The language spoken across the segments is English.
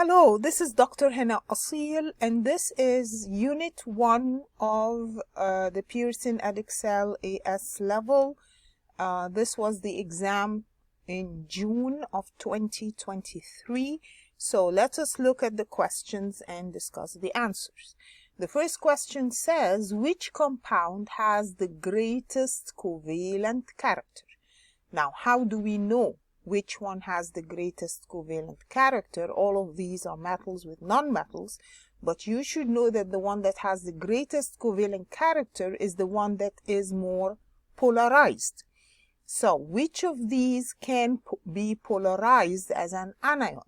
Hello, this is Dr. Hanaa Assil, and this is Unit 1 of the Pearson Edexcel AS level. This was the exam in June of 2023. So let us look at the questions and discuss the answers. The first question says, which compound has the greatest covalent character? Now, how do we know which one has the greatest covalent character? All of these are metals with non-metals, but you should know that the one that has the greatest covalent character is the one that is more polarized. So, which of these can be polarized as an anion?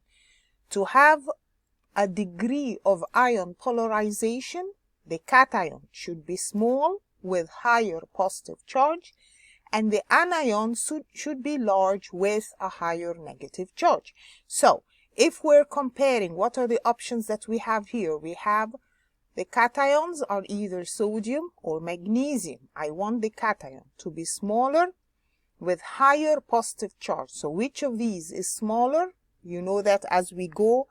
To have a degree of ion polarization, the cation should be small with higher positive charge, and the anion should be large with a higher negative charge. So, if we're comparing, what are the options that we have here? We have the cations are either sodium or magnesium. I want the cation to be smaller with higher positive charge. So, which of these is smaller? You know that as we go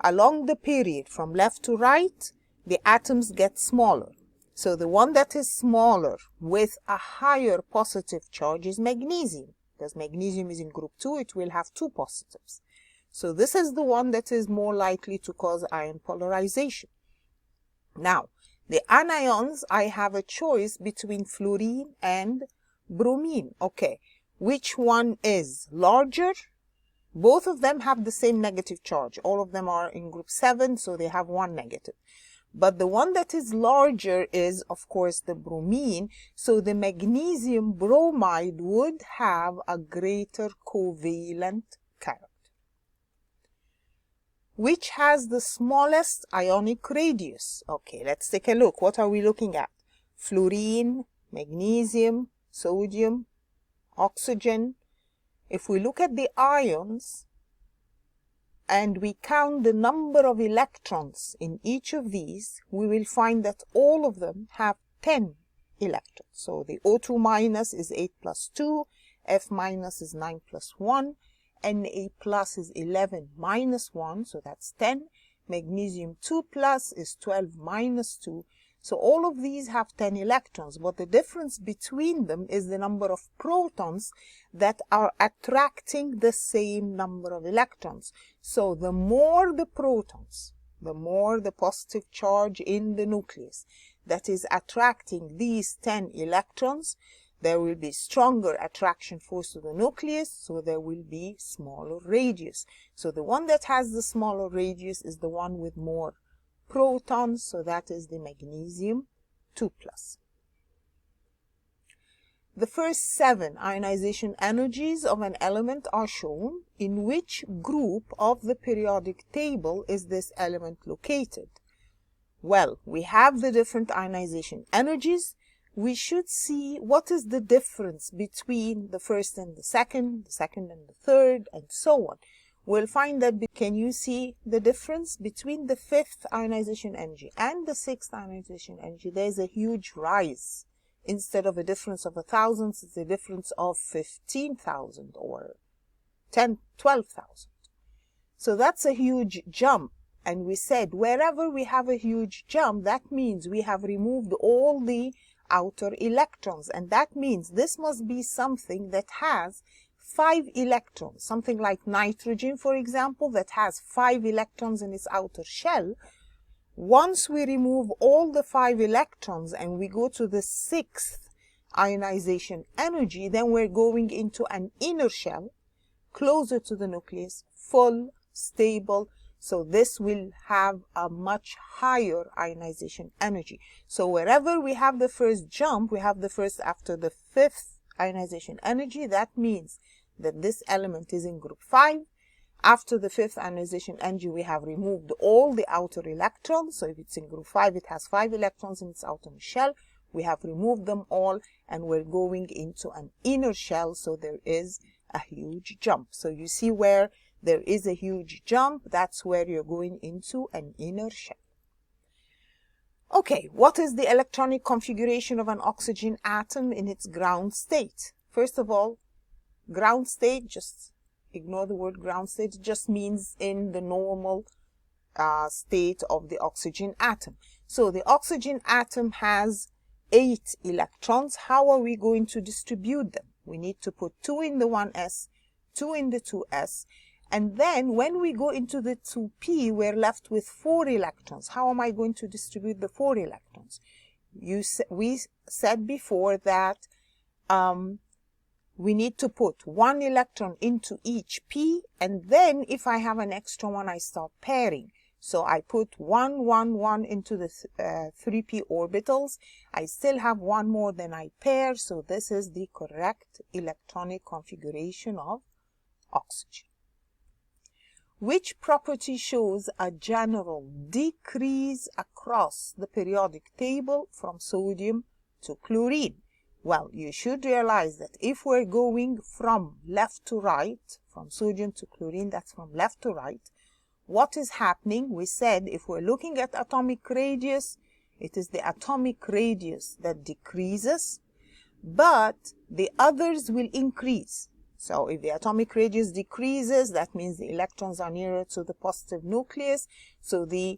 along the period from left to right, the atoms get smaller. So the one that is smaller with a higher positive charge is magnesium. Because magnesium is in group 2, it will have 2 positives. So this is the one that is more likely to cause ion polarization. Now, the anions, I have a choice between fluorine and bromine. Okay, which one is larger? Both of them have the same negative charge. All of them are in group 7, so they have 1 negative. But the one that is larger is, of course, the bromine. So the magnesium bromide would have a greater covalent character. Which has the smallest ionic radius? Okay, let's take a look. What are we looking at? Fluorine, magnesium, sodium, oxygen. If we look at the ions, and we count the number of electrons in each of these, we will find that all of them have 10 electrons. So the O2 minus is 8 plus 2, F minus is 9 plus 1, Na plus is 11 minus 1, so that's 10. Magnesium 2 plus is 12 minus 2. So all of these have 10 electrons, but the difference between them is the number of protons that are attracting the same number of electrons. So the more the protons, the more the positive charge in the nucleus that is attracting these 10 electrons, there will be stronger attraction force to the nucleus, so there will be smaller radius. So the one that has the smaller radius is the one with more protons, so that is the magnesium 2 plus. The first 7 ionization energies of an element are shown. In which group of the periodic table is this element located? Well, we have the different ionization energies. We should see what is the difference between the first and the second and the third, and so on. We'll find that, can you see the difference between the 5th ionization energy and the 6th ionization energy? There's a huge rise. Instead of a difference of 1,000, it's a difference of 15,000 or 12,000. So that's a huge jump. And we said wherever we have a huge jump, that means we have removed all the outer electrons. And that means this must be something that has 5 electrons, something like nitrogen, for example, that has 5 electrons in its outer shell. Once we remove all the 5 electrons and we go to the 6th ionization energy, then we're going into an inner shell, closer to the nucleus, full, stable. So this will have a much higher ionization energy. So wherever we have the first jump, we have the first after the 5th ionization energy. That means that this element is in group 5. After the 5th ionization energy, we have removed all the outer electrons. So if it's in group 5, it has 5 electrons in its outer shell. We have removed them all, and we're going into an inner shell. So there is a huge jump. So you see where there is a huge jump, that's where you're going into an inner shell. Okay, what is the electronic configuration of an oxygen atom in its ground state? First of all, ground state, just ignore the word ground state, it just means in the normal state of the oxygen atom. So the oxygen atom has 8 electrons. How are we going to distribute them? We need to put 2 in the 1s, 2 in the 2s, and then when we go into the 2p, we're left with 4 electrons. How am I going to distribute the 4 electrons? We said before that we need to put 1 electron into each p, and then if I have an extra one, I start pairing. So I put 1, 1, 1 into the 3p orbitals. I still have one more, then I pair. So this is the correct electronic configuration of oxygen. Which property shows a general decrease across the periodic table from sodium to chlorine? Well, you should realize that if we're going from left to right, from sodium to chlorine, that's from left to right, what is happening? We said if we're looking at atomic radius, it is the atomic radius that decreases, but the others will increase. So if the atomic radius decreases, that means the electrons are nearer to the positive nucleus. So the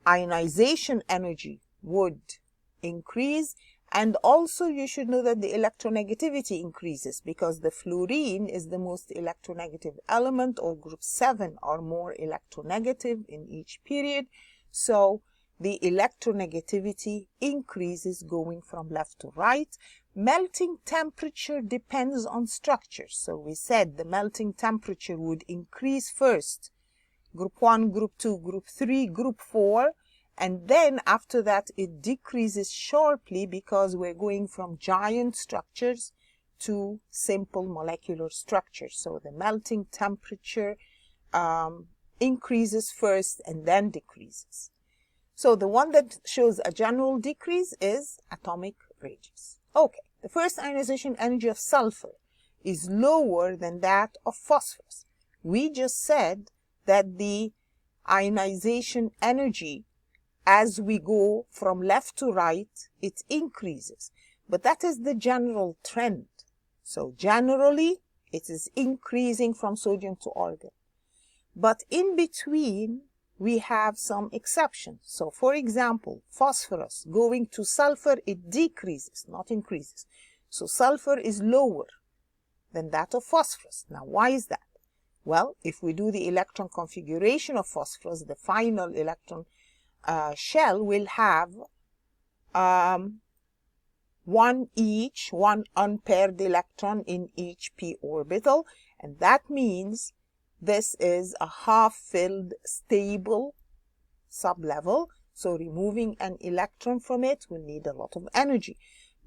ionization energy would increase. And also you should know that the electronegativity increases because the fluorine is the most electronegative element, or group 7 are more electronegative in each period. So the electronegativity increases going from left to right. Melting temperature depends on structure. So we said the melting temperature would increase first, group 1, group 2, group 3, group 4, and then after that it decreases sharply because we're going from giant structures to simple molecular structures. So the melting temperature increases first and then decreases. So the one that shows a general decrease is atomic radius. Okay, the first ionization energy of sulfur is lower than that of phosphorus. We just said that the ionization energy, as we go from left to right, it increases. But that is the general trend. So generally, it is increasing from sodium to argon. But in between, we have some exceptions. So for example, phosphorus going to sulfur, it decreases, not increases. So sulfur is lower than that of phosphorus. Now why is that? Well, if we do the electron configuration of phosphorus, the final electron shell will have one unpaired electron in each p orbital, and that means this is a half-filled stable sublevel, so removing an electron from it will need a lot of energy.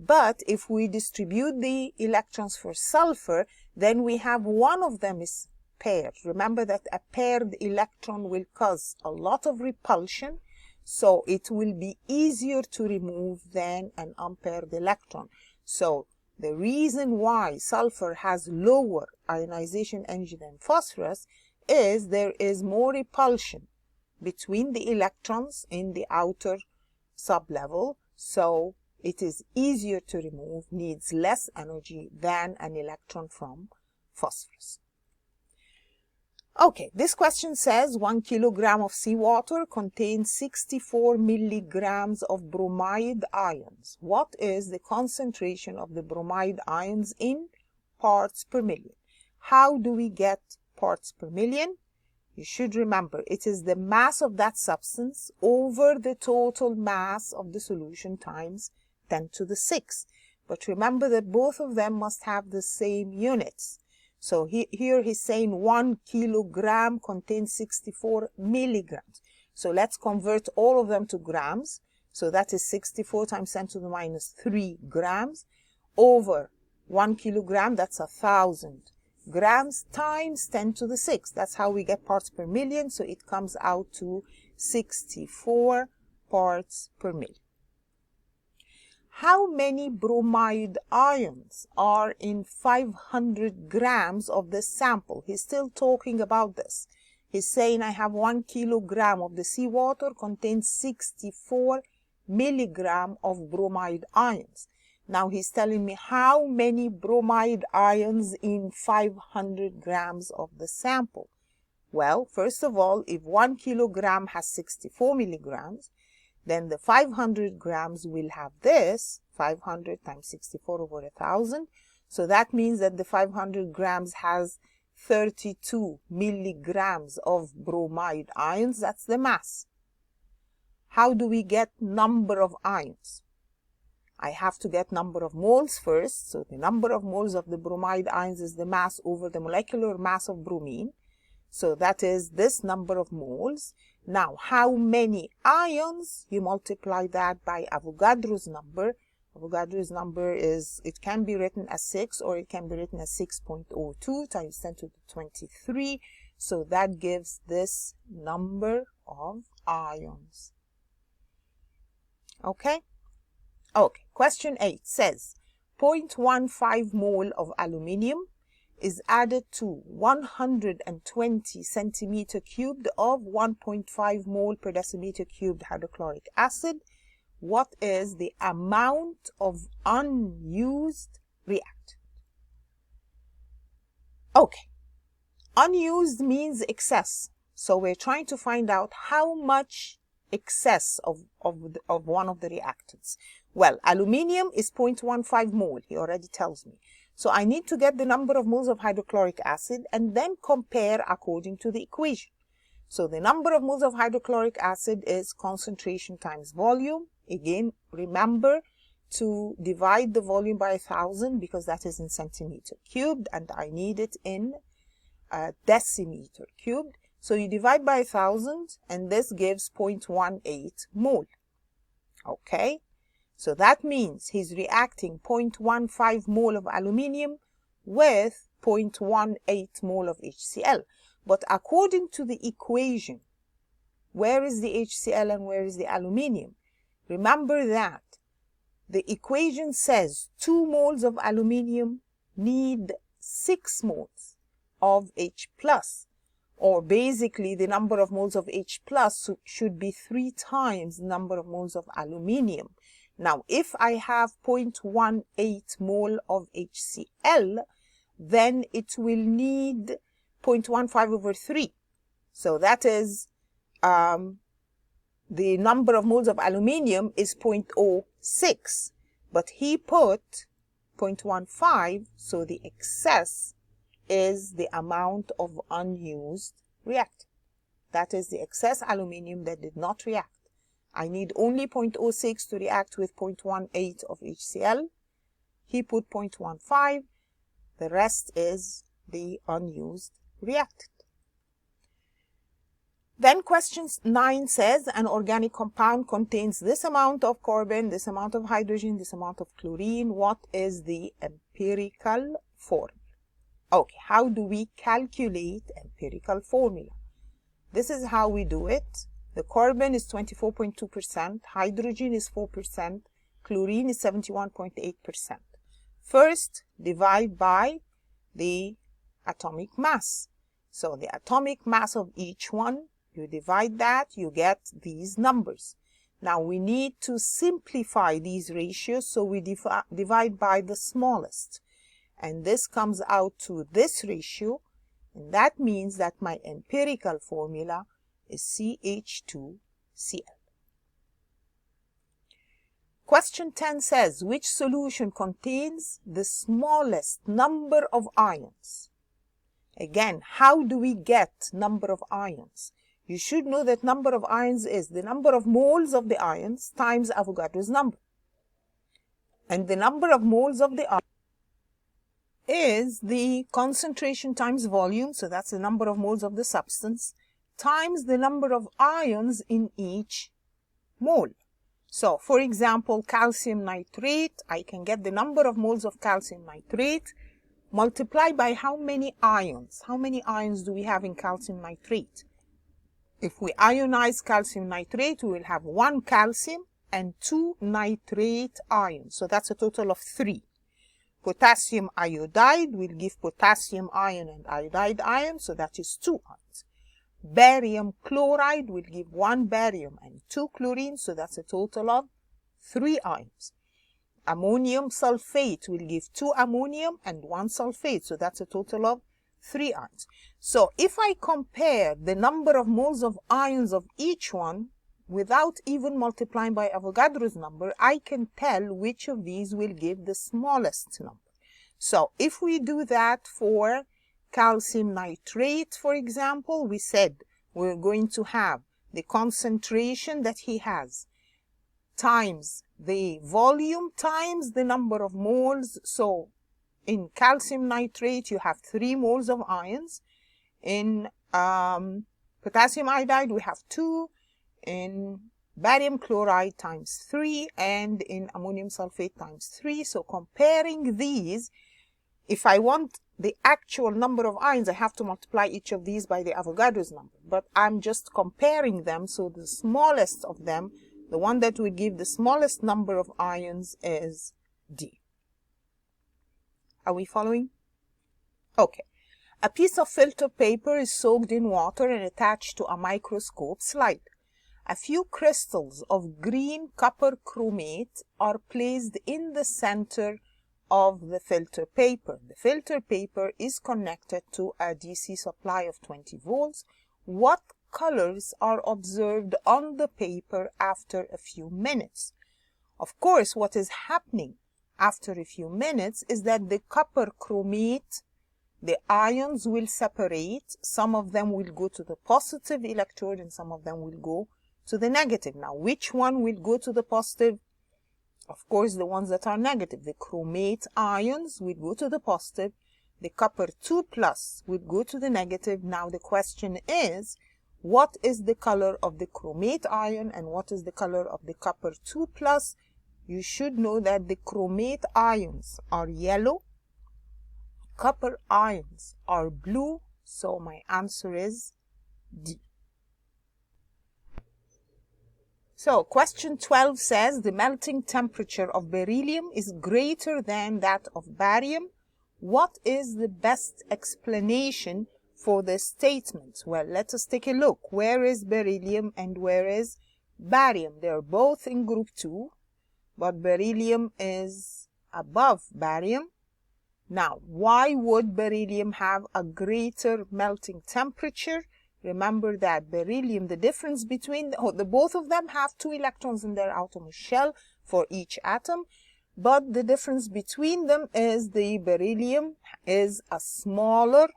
But if we distribute the electrons for sulfur, then we have one of them is paired. Remember that a paired electron will cause a lot of repulsion, so it will be easier to remove than an unpaired electron. So the reason why sulfur has lower ionization energy than phosphorus is there is more repulsion between the electrons in the outer sublevel, so it is easier to remove, needs less energy than an electron from phosphorus. Okay, this question says 1 kilogram of seawater contains 64 milligrams of bromide ions. What is the concentration of the bromide ions in parts per million? How do we get parts per million? You should remember it is the mass of that substance over the total mass of the solution times 10 to the 6. But remember that both of them must have the same units. So here he's saying 1 kilogram contains 64 milligrams. So let's convert all of them to grams. So that is 64 times 10 to the minus 3 grams over 1 kilogram, that's 1,000 grams times 10 to the 6. That's how we get parts per million. So it comes out to 64 parts per million. How many bromide ions are in 500 grams of this sample? He's still talking about this. He's saying I have 1 kilogram of the seawater contains 64 milligram of bromide ions. Now he's telling me how many bromide ions in 500 grams of the sample. Well, first of all, if 1 kilogram has 64 milligrams, then the 500 grams will have this, 500 times 64 over 1,000. So that means that the 500 grams has 32 milligrams of bromide ions. That's the mass. How do we get number of ions? I have to get number of moles first. So the number of moles of the bromide ions is the mass over the molecular mass of bromine. So that is this number of moles. Now, how many ions? You multiply that by Avogadro's number. Avogadro's number is, it can be written as 6 or it can be written as 6.02 times 10 to the 23. So that gives this number of ions. Okay? Okay. Question 8 says 0.15 mole of aluminium is added to 120 centimeter cubed of 1.5 mole per decimeter cubed hydrochloric acid. What is the amount of unused reactant? Okay, unused means excess. So we're trying to find out how much excess of one of the reactants. Well, aluminium is 0.15 mole, he already tells me. So I need to get the number of moles of hydrochloric acid and then compare according to the equation. So the number of moles of hydrochloric acid is concentration times volume. Again, remember to divide the volume by 1,000 because that is in centimeter cubed and I need it in decimeter cubed. So you divide by 1,000 and this gives 0.18 mole. Okay. So that means he's reacting 0.15 mole of aluminium with 0.18 mole of HCl. But according to the equation, where is the HCl and where is the aluminium? Remember that the equation says 2 moles of aluminium need 6 moles of H+. Or basically the number of moles of H+ should be 3 times the number of moles of aluminium. Now, if I have 0.18 mole of HCl, then it will need 0.15 over 3. So that is the number of moles of aluminium is 0.06. But he put 0.15, so the excess is the amount of unused reactant. That is the excess aluminium that did not react. I need only 0.06 to react with 0.18 of HCl. He put 0.15. The rest is the unused reactant. Then question 9 says an organic compound contains this amount of carbon, this amount of hydrogen, this amount of chlorine. What is the empirical formula? Okay, how do we calculate empirical formula? This is how we do it. The carbon is 24.2%, hydrogen is 4%, chlorine is 71.8%. First, divide by the atomic mass. So the atomic mass of each one, you divide that, you get these numbers. Now we need to simplify these ratios, so we divide by the smallest. And this comes out to this ratio, and that means that my empirical formula is CH2Cl. Question 10 says, which solution contains the smallest number of ions? Again, how do we get number of ions? You should know that number of ions is the number of moles of the ions times Avogadro's number. And the number of moles of the ions is the concentration times volume, so that's the number of moles of the substance, times the number of ions in each mole. So, for example, calcium nitrate, I can get the number of moles of calcium nitrate, multiply by how many ions. How many ions do we have in calcium nitrate? If we ionize calcium nitrate, we will have 1 calcium and 2 nitrate ions. So that's a total of 3. Potassium iodide will give potassium ion and iodide ion, so that is 2 ions. Barium chloride will give 1 barium and 2 chlorine, so that's a total of 3 ions. Ammonium sulfate will give 2 ammonium and 1 sulfate, so that's a total of 3 ions. So if I compare the number of moles of ions of each one without even multiplying by Avogadro's number, I can tell which of these will give the smallest number. So if we do that for calcium nitrate, for example, we said we're going to have the concentration that he has times the volume times the number of moles. So in calcium nitrate, you have 3 moles of ions. In potassium iodide, we have 2. In barium chloride times 3, and in ammonium sulfate times 3. So comparing these, if I want the actual number of ions, I have to multiply each of these by the Avogadro's number. But I'm just comparing them, so the smallest of them, the one that would give the smallest number of ions, is D. Are we following? Okay. A piece of filter paper is soaked in water and attached to a microscope slide. A few crystals of green copper chromate are placed in the center of the filter paper. The filter paper is connected to a DC supply of 20 volts. What colors are observed on the paper after a few minutes? Of course, what is happening after a few minutes is that the copper chromate, the ions will separate. Some of them will go to the positive electrode and some of them will go to the negative. Now, which one will go to the positive? Of course, the ones that are negative. The chromate ions will go to the positive. The copper 2+ will go to the negative. Now, the question is, what is the color of the chromate ion and what is the color of the copper 2+? You should know that the chromate ions are yellow, copper ions are blue, so my answer is D. So question 12 says the melting temperature of beryllium is greater than that of barium. What is the best explanation for this statement? Well, let us take a look. Where is beryllium and where is barium? They are both in group 2, but beryllium is above barium. Now, why would beryllium have a greater melting temperature? Remember that beryllium, the difference between the both of them have 2 electrons in their outermost shell for each atom, but the difference between them is the beryllium is a smaller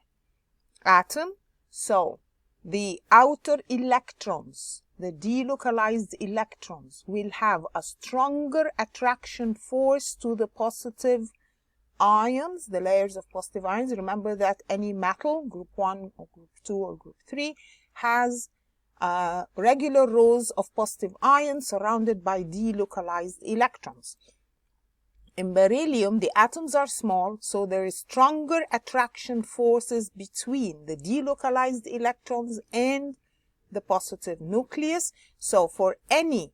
atom. So the outer electrons, the delocalized electrons, will have a stronger attraction force to the positive ions, the layers of positive ions. Remember that any metal, group 1 or group 2 or group 3, has regular rows of positive ions surrounded by delocalized electrons. In beryllium, the atoms are small, so there is stronger attraction forces between the delocalized electrons and the positive nucleus. So for any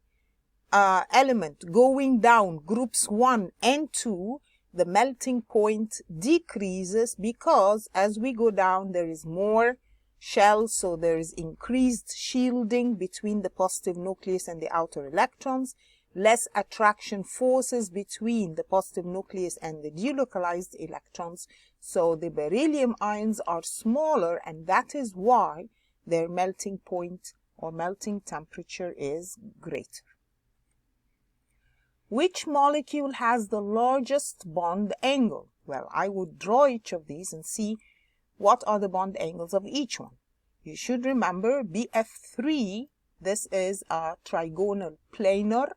element going down groups 1 and 2, the melting point decreases because as we go down there is more shells, so there is increased shielding between the positive nucleus and the outer electrons, less attraction forces between the positive nucleus and the delocalized electrons, so the beryllium ions are smaller, and that is why their melting point or melting temperature is greater. Which molecule has the largest bond angle? Well, I would draw each of these and see what are the bond angles of each one. You should remember BF3, this is a trigonal planar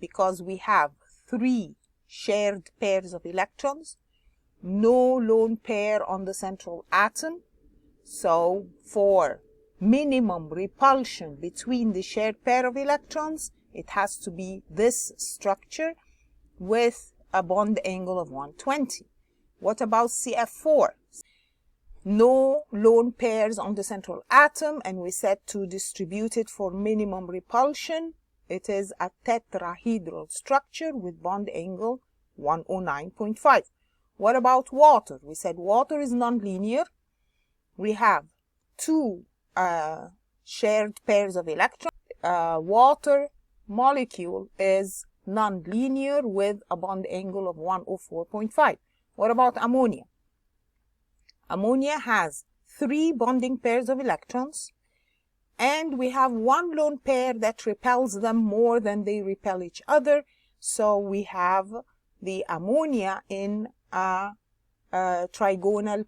because we have 3 shared pairs of electrons, no lone pair on the central atom. So for minimum repulsion between the shared pair of electrons, it has to be this structure with a bond angle of 120. What about CF4? No lone pairs on the central atom, and we said to distribute it for minimum repulsion. It is a tetrahedral structure with bond angle 109.5. What about water? We said water is nonlinear. We have 2 shared pairs of electrons. Water molecule is nonlinear with a bond angle of 104.5. What about ammonia? Ammonia has 3 bonding pairs of electrons, and we have one lone pair that repels them more than they repel each other. So we have the ammonia in a trigonal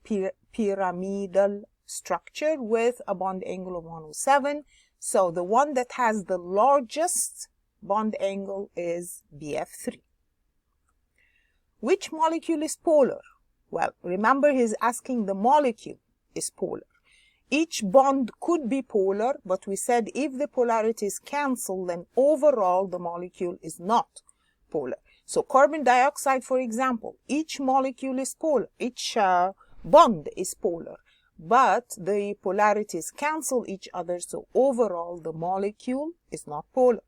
pyramidal structure with a bond angle of 107. So the one that has the largest bond angle is BF3. Which molecule is polar? Well, remember he's asking the molecule is polar. Each bond could be polar, but we said if the polarities cancel, then overall the molecule is not polar. So carbon dioxide, for example, each molecule is polar, each bond is polar, but the polarities cancel each other, so overall the molecule is not polar.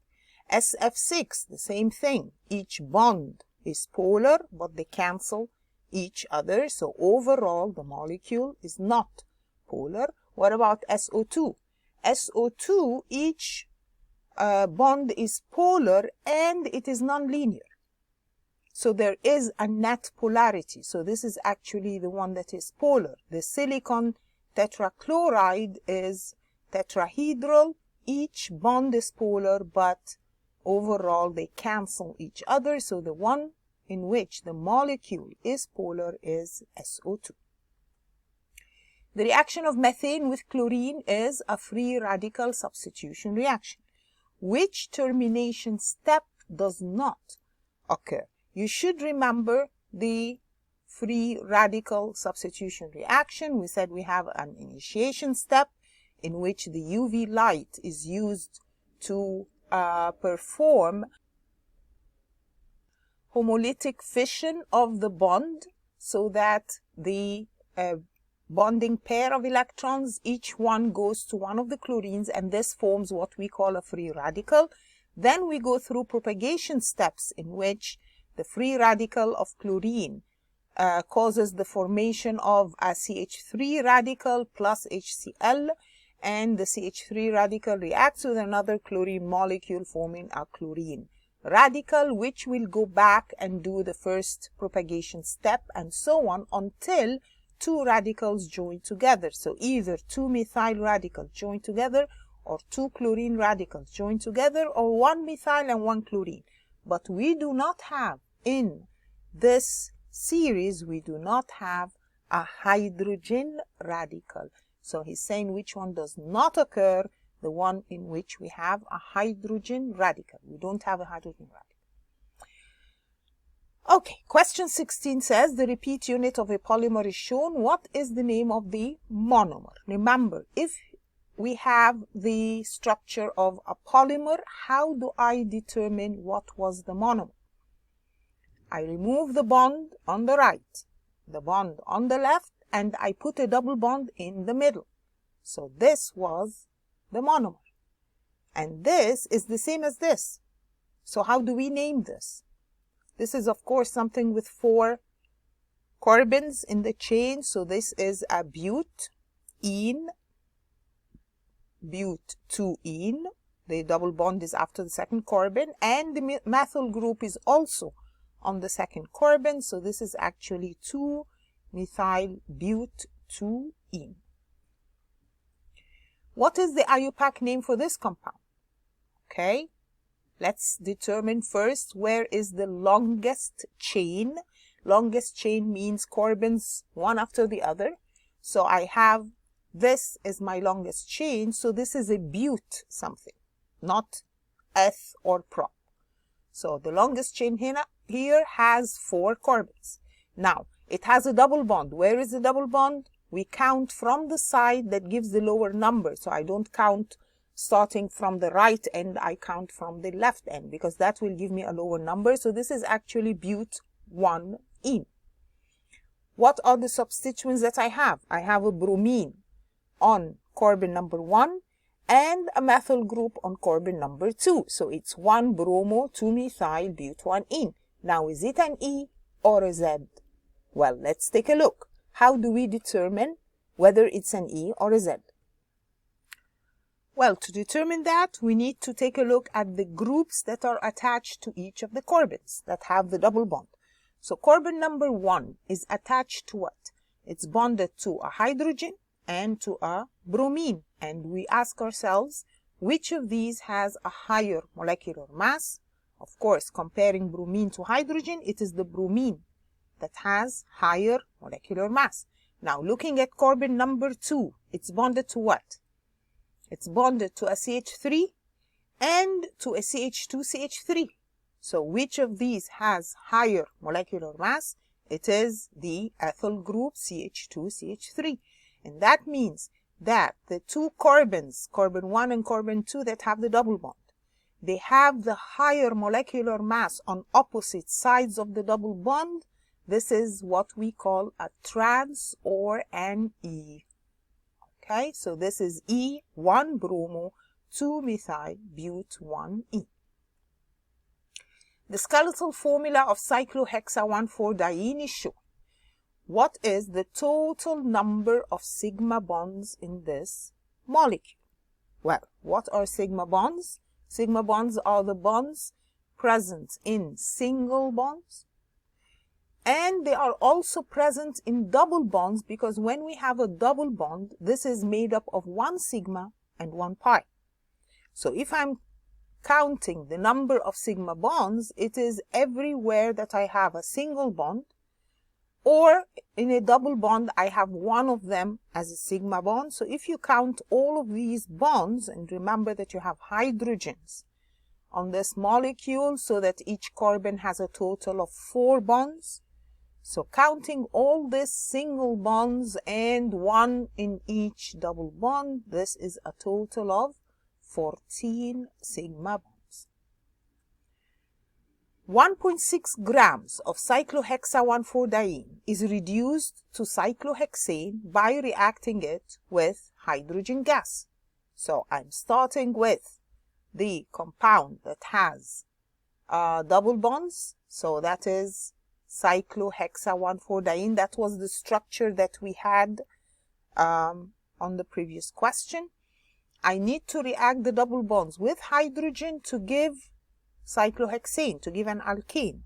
SF6, the same thing, each bond is polar, but they cancel each other, so overall the molecule is not polar. What about SO2? SO2, each bond is polar and it is nonlinear. So there is a net polarity. So this is actually the one that is polar. The silicon tetrachloride is tetrahedral. Each bond is polar, but overall they cancel each other. So the one in which the molecule is polar is SO2. The reaction of methane with chlorine is a free radical substitution reaction. Which termination step does not occur? You should remember the free radical substitution reaction. We said we have an initiation step in which the UV light is used to perform homolytic fission of the bond so that the bonding pair of electrons, each one goes to one of the chlorines, and this forms what we call a free radical. Then we go through propagation steps in which the free radical of chlorine causes the formation of a CH3 radical plus HCl, and the CH3 radical reacts with another chlorine molecule forming a chlorine radical, which will go back and do the first propagation step, and so on until 2 radicals join together. So either 2 methyl radicals join together, or 2 chlorine radicals join together, or 1 methyl and 1 chlorine. But we do not have in this series, we do not have a hydrogen radical. So he's saying which one does not occur, the one in which we have a hydrogen radical. We don't have a hydrogen radical. Okay, question 16 says the repeat unit of a polymer is shown. What is the name of the monomer? Remember, if we have the structure of a polymer, how do I determine what was the monomer? I remove the bond on the right, the bond on the left, and I put a double bond in the middle. So this was the monomer. And this is the same as this. So how do we name this? This is, of course, something with 4 carbons in the chain. So this is a butene, but2ene. The double bond is after the second carbon, and the methyl group is also on the second carbon. So this is actually 2-methyl but2ene. What is the IUPAC name for this compound? Okay. Let's determine first where is the longest chain. Longest chain means carbons one after the other. So I have this is my longest chain. So this is a but something, not eth or prop. So the longest chain here has 4 carbons. Now it has a double bond. Where is the double bond? We count from the side that gives the lower number. So I don't count starting from the right end, I count from the left end, because that will give me a lower number. So this is actually but1ene. What are the substituents that I have? I have a bromine on carbon number 1 and a methyl group on carbon number 2. So it's 1-bromo 2-methyl but1ene. Now is it an E or a Z? Well, let's take a look. How do we determine whether it's an E or a Z? Well, to determine that, we need to take a look at the groups that are attached to each of the carbons that have the double bond. So carbon number 1 is attached to what? It's bonded to a hydrogen and to a bromine. And we ask ourselves, which of these has a higher molecular mass? Of course, comparing bromine to hydrogen, it is the bromine that has higher molecular mass. Now, looking at carbon number 2, it's bonded to what? It's bonded to a CH3 and to a CH2CH3. So, which of these has higher molecular mass? It is the ethyl group CH2CH3. And that means that the two carbons, carbon 1 and carbon 2, that have the double bond, they have the higher molecular mass on opposite sides of the double bond. This is what we call a trans or an E. Okay, so this is E, 1 bromo, 2 methyl, but 1E. The skeletal formula of cyclohexane-1,4-diene is shown. What is the total number of sigma bonds in this molecule? Well, what are sigma bonds? Sigma bonds are the bonds present in single bonds, and they are also present in double bonds, because when we have a double bond, this is made up of 1 sigma and 1 pi. So if I'm counting the number of sigma bonds, it is everywhere that I have a single bond, or in a double bond I have one of them as a sigma bond. So if you count all of these bonds, and remember that you have hydrogens on this molecule, so that each carbon has a total of 4 bonds. So counting all these single bonds and 1 in each double bond, this is a total of 14 sigma bonds. 1.6 grams of cyclohexane-1,4-diene is reduced to cyclohexane by reacting it with hydrogen gas. So I'm starting with the compound that has double bonds. So that is cyclohexane-1,4-diene. That was the structure that we had on the previous question. I need to react the double bonds with hydrogen to give cyclohexane, to give an alkane.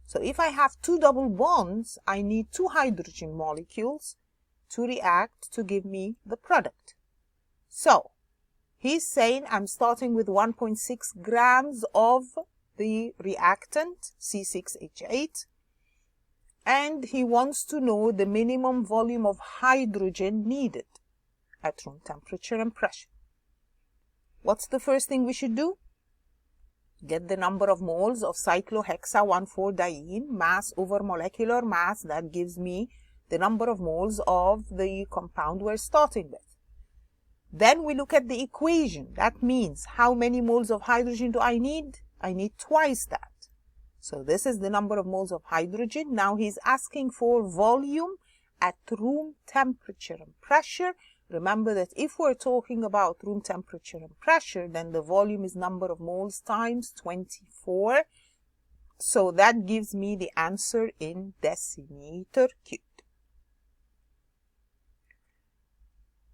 So if I have 2 double bonds, I need 2 hydrogen molecules to react to give me the product. So he's saying I'm starting with 1.6 grams of the reactant, C6H8, and he wants to know the minimum volume of hydrogen needed at room temperature and pressure. What's the first thing we should do? Get the number of moles of cyclohexane-1,4-diene, mass over molecular mass. That gives me the number of moles of the compound we're starting with. Then we look at the equation. That means how many moles of hydrogen do I need? I need twice that. So this is the number of moles of hydrogen. Now he's asking for volume at room temperature and pressure. Remember that if we're talking about room temperature and pressure, then the volume is number of moles times 24. So that gives me the answer in decimeter cubed.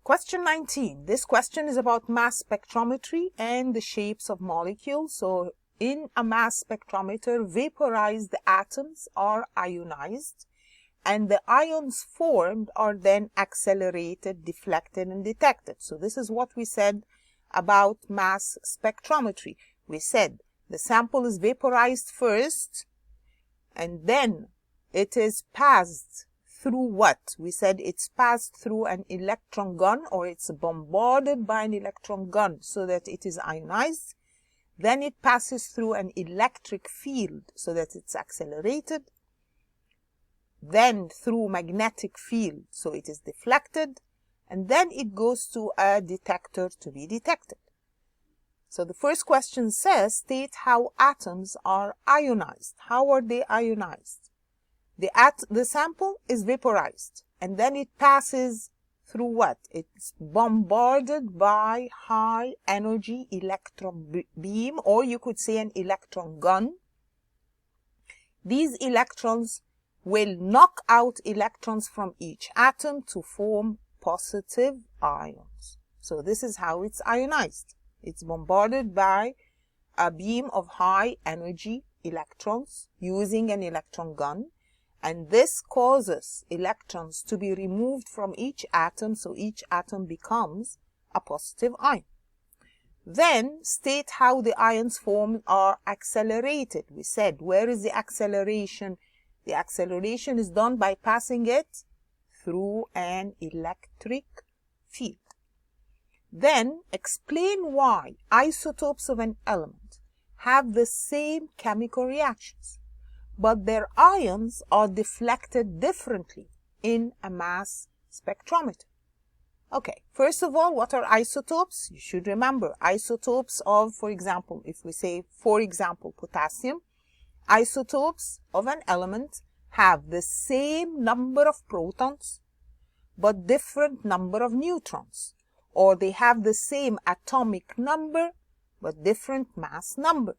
Question 19. This question is about mass spectrometry and the shapes of molecules. So in a mass spectrometer, vaporized atoms are ionized, and the ions formed are then accelerated, deflected, and detected. So this is what we said about mass spectrometry. We said the sample is vaporized first, and then it is passed through what? We said it's passed through an electron gun, or it's bombarded by an electron gun so that it is ionized. Then it passes through an electric field so that it's accelerated. Then through magnetic field, so it is deflected, and then it goes to a detector to be detected. So the first question says, state how atoms are ionized. How are they ionized? The sample is vaporized, and then it passes through what? It's bombarded by high energy electron beam, or you could say an electron gun. These electrons will knock out electrons from each atom to form positive ions. So this is how it's ionized. It's bombarded by a beam of high energy electrons using an electron gun, and this causes electrons to be removed from each atom, so each atom becomes a positive ion. Then state how the ions formed are accelerated. We said, where is the acceleration? The acceleration is done by passing it through an electric field. Then explain why isotopes of an element have the same chemical reactions, but their ions are deflected differently in a mass spectrometer. Okay, first of all, what are isotopes? You should remember isotopes of, for example, if we say, for example, potassium, isotopes of an element have the same number of protons but different number of neutrons, or they have the same atomic number but different mass number.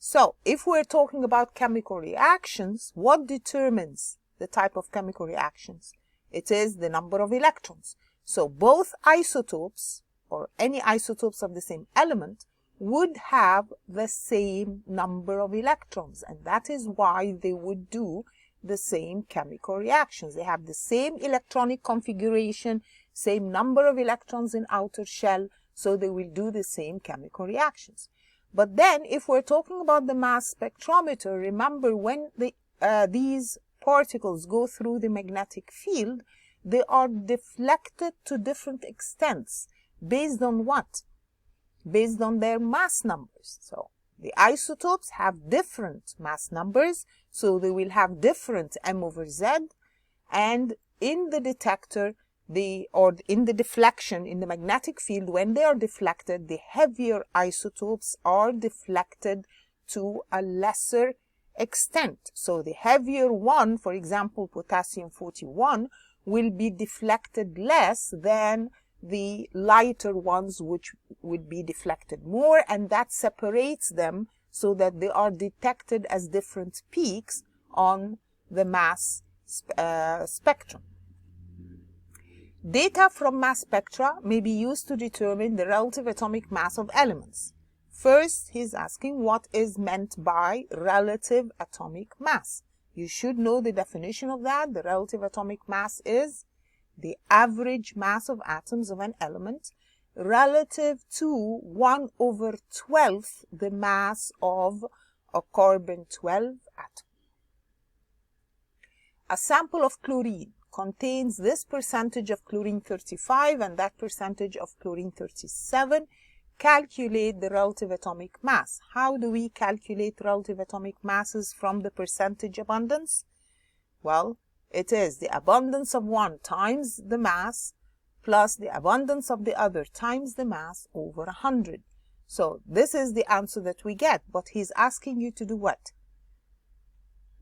So, if we're talking about chemical reactions, what determines the type of chemical reactions? It is the number of electrons. So, both isotopes, or any isotopes of the same element, would have the same number of electrons, and that is why they would do the same chemical reactions. They have the same electronic configuration, same number of electrons in outer shell, so they will do the same chemical reactions. But then, if we're talking about the mass spectrometer, remember when these particles go through the magnetic field, they are deflected to different extents. Based on what? Based on their mass numbers. So, the isotopes have different mass numbers, so they will have different m over z, and in the detector, or in the deflection, in the magnetic field, when they are deflected, the heavier isotopes are deflected to a lesser extent. So the heavier one, for example, potassium 41, will be deflected less than the lighter ones, which would be deflected more, and that separates them so that they are detected as different peaks on the mass spectrum. Data from mass spectra may be used to determine the relative atomic mass of elements. First, he's asking what is meant by relative atomic mass. You should know the definition of that. The relative atomic mass is the average mass of atoms of an element relative to 1/12 the mass of a carbon-12 atom. A sample of chlorine contains this percentage of chlorine 35 and that percentage of chlorine 37. Calculate the relative atomic mass. How do we calculate relative atomic masses from the percentage abundance? Well, it is the abundance of one times the mass plus the abundance of the other times the mass over 100. So this is the answer that we get, but he's asking you to do what?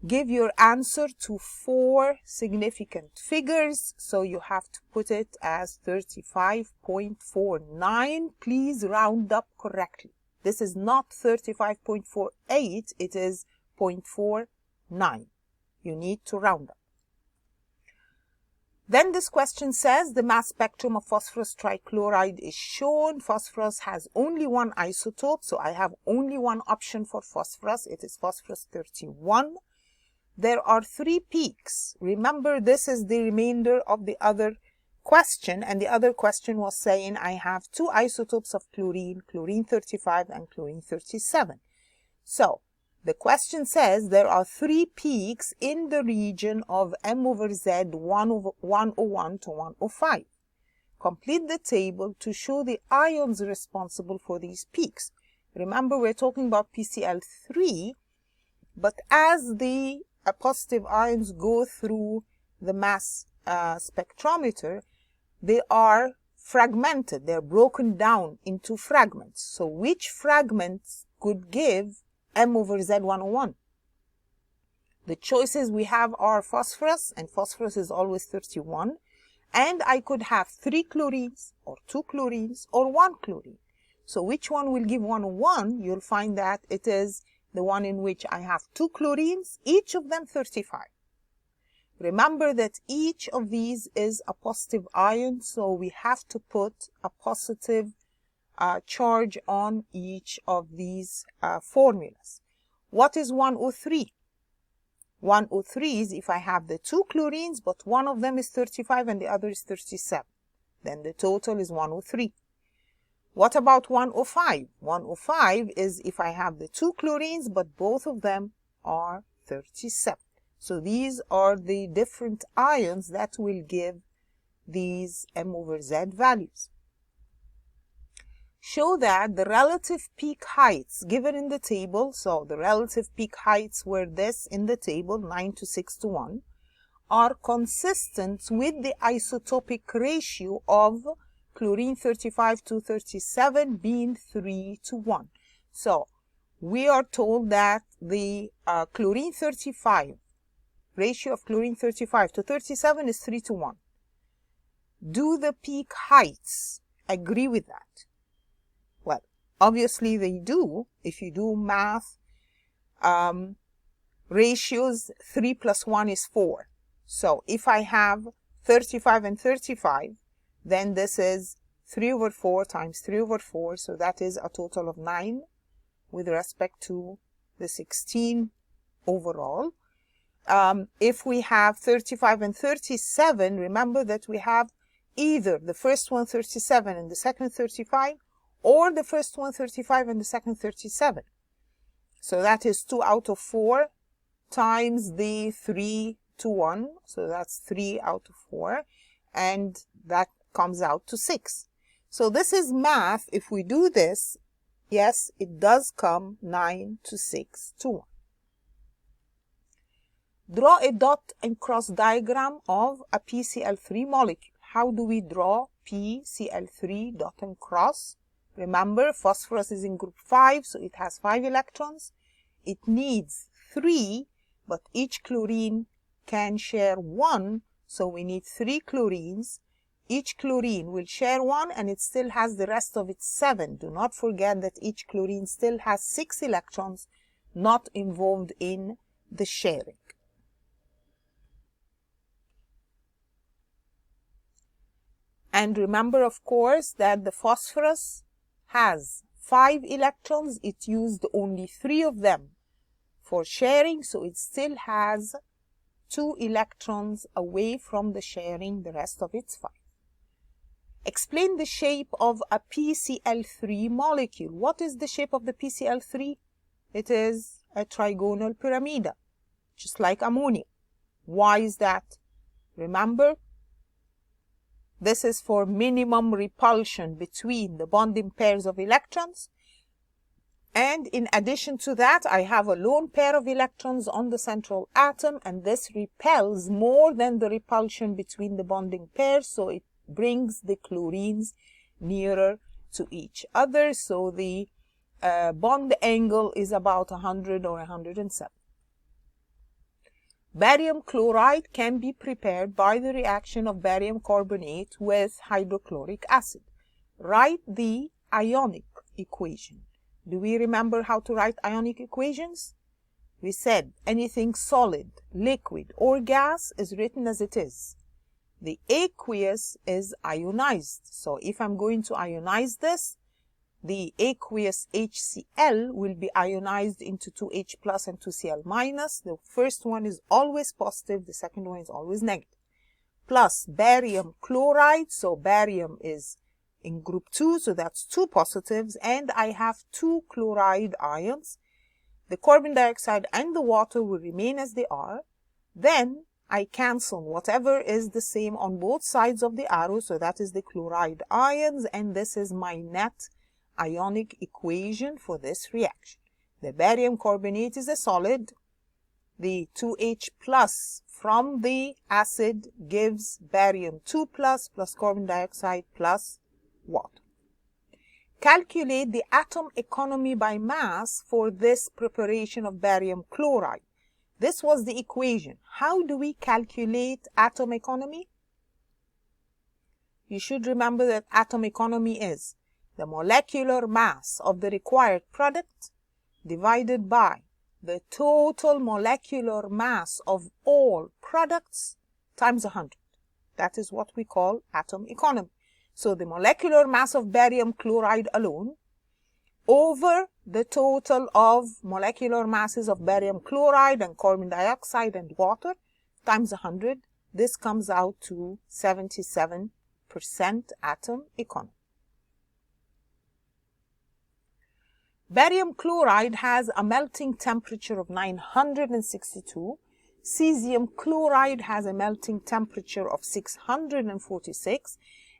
Give your answer to 4 significant figures, so you have to put it as 35.49. Please round up correctly. This is not 35.48, it is 0.49. You need to round up. Then this question says the mass spectrum of phosphorus trichloride is shown. Phosphorus has only one isotope, so I have only one option for phosphorus. It is phosphorus 31. There are 3 peaks. Remember, this is the remainder of the other question, and the other question was saying I have 2 isotopes of chlorine, chlorine 35 and chlorine 37. So, the question says there are 3 peaks in the region of m over z 101 to 105. Complete the table to show the ions responsible for these peaks. Remember, we're talking about PCl3, but as the positive ions go through the mass spectrometer, they are fragmented. They're broken down into fragments. So which fragments could give m over z 101? The choices we have are phosphorus, and phosphorus is always 31. And I could have 3 chlorines, or 2 chlorines, or 1 chlorine. So which one will give 101? You'll find that it is the one in which I have 2 chlorines, each of them 35. Remember that each of these is a positive ion, so we have to put a positive charge on each of these formulas. What is 103? 103s if I have the two chlorines, but one of them is 35 and the other is 37. Then the total is 103. What about 105? 105 is if I have the two chlorines, but both of them are 37. So these are the different ions that will give these M over Z values. Show that the relative peak heights given in the table, so the relative peak heights were this in the table, 9 to 6 to 1, are consistent with the isotopic ratio of chlorine 35 to 37 being 3 to 1. So we are told that the chlorine 35, ratio of chlorine 35 to 37 is 3 to 1. Do the peak heights agree with that? Well, obviously they do. If you do math, ratios, 3 plus 1 is 4. So if I have 35 and 35, then this is 3 over 4 times 3 over 4. So that is a total of 9 with respect to the 16 overall. If we have 35 and 37, remember that we have either the first one 37 and the second 35, or the first one 35 and the second 37. So that is 2 out of 4 times the 3 to 1. So that's 3 out of 4. And that comes out to 6. So this is math. If we do this, yes, it does come 9 to 6 to 1. Draw a dot and cross diagram of a PCl3 molecule. How do we draw PCl3 dot and cross? Remember, phosphorus is in group 5, so it has 5 electrons. It needs 3, but each chlorine can share 1, so we need 3 chlorines. Each chlorine will share 1 and it still has the rest of its 7. Do not forget that each chlorine still has 6 electrons not involved in the sharing. And remember, of course, that the phosphorus has 5 electrons. It used only 3 of them for sharing, so it still has 2 electrons away from the sharing, the rest of its 5. Explain the shape of a PCl3 molecule. What is the shape of the PCl3? It is a trigonal pyramid, just like ammonia. Why is that? Remember, this is for minimum repulsion between the bonding pairs of electrons. And in addition to that, I have a lone pair of electrons on the central atom, and this repels more than the repulsion between the bonding pairs, so it brings the chlorines nearer to each other. So the bond angle is about 100 or 107. Barium chloride can be prepared by the reaction of barium carbonate with hydrochloric acid. Write the ionic equation. Do we remember how to write ionic equations? We said anything solid, liquid, or gas is written as it is. The aqueous is ionized. So if I'm going to ionize this, the aqueous HCl will be ionized into 2H plus and 2Cl minus. The first one is always positive, the second one is always negative. Plus barium chloride, so barium is in group 2, so that's 2 positives, and I have 2 chloride ions. The carbon dioxide and the water will remain as they are. Then I cancel whatever is the same on both sides of the arrow, so that is the chloride ions, and this is my net ionic equation for this reaction. The barium carbonate is a solid. The 2H plus from the acid gives barium 2 plus carbon dioxide plus water. Calculate the atom economy by mass for this preparation of barium chloride. This was the equation. How do we calculate atom economy? You should remember that atom economy is the molecular mass of the required product divided by the total molecular mass of all products times 100. That is what we call atom economy. So the molecular mass of barium chloride alone over the total of molecular masses of barium chloride and carbon dioxide and water times 100. This comes out to 77% atom economy. Barium chloride has a melting temperature of 962. Cesium chloride has a melting temperature of 646.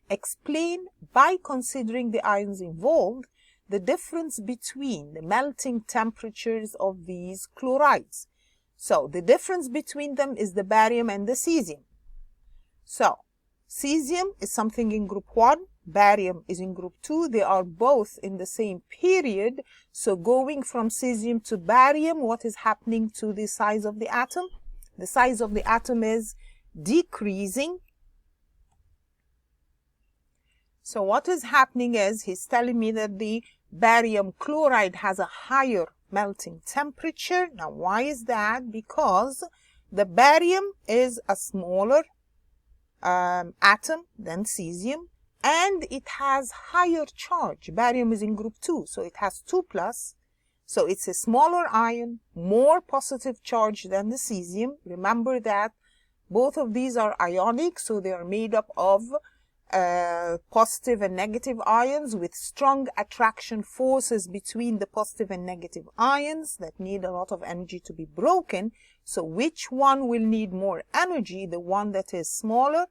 Explain by considering the ions involved the difference between the melting temperatures of these chlorides. So the difference between them is the barium and the cesium. So cesium is something in group 1, barium is in group 2. They are both in the same period. So going from cesium to barium, what is happening to the size of the atom? The size of the atom is decreasing. So what is happening is he's telling me that the barium chloride has a higher melting temperature. Now why is that? Because the barium is a smaller atom than cesium, and it has higher charge. Barium is in group 2, so it has 2+. So it's a smaller ion, more positive charge than the cesium. Remember that both of these are ionic, so they are made up of positive and negative ions with strong attraction forces between the positive and negative ions that need a lot of energy to be broken. So which one will need more energy? The one that is smaller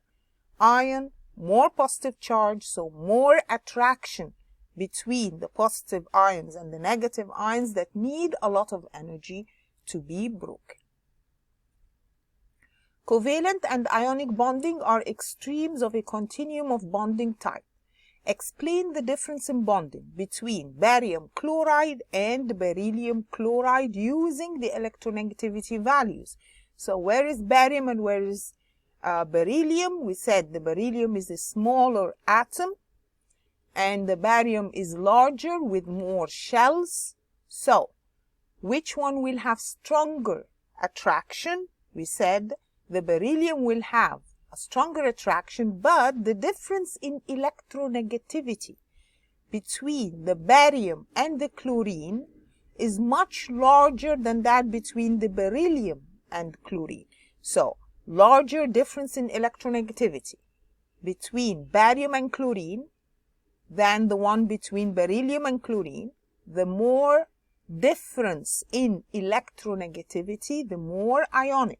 ion, more positive charge, so more attraction between the positive ions and the negative ions that need a lot of energy to be broken. Covalent and ionic bonding are extremes of a continuum of bonding type. Explain the difference in bonding between barium chloride and beryllium chloride using the electronegativity values. So where is barium and where is beryllium? We said the beryllium is a smaller atom and the barium is larger with more shells. So which one will have stronger attraction? We said the beryllium will have a stronger attraction, but the difference in electronegativity between the barium and the chlorine is much larger than that between the beryllium and chlorine. So larger difference in electronegativity between barium and chlorine than the one between beryllium and chlorine. The more difference in electronegativity, the more ionic.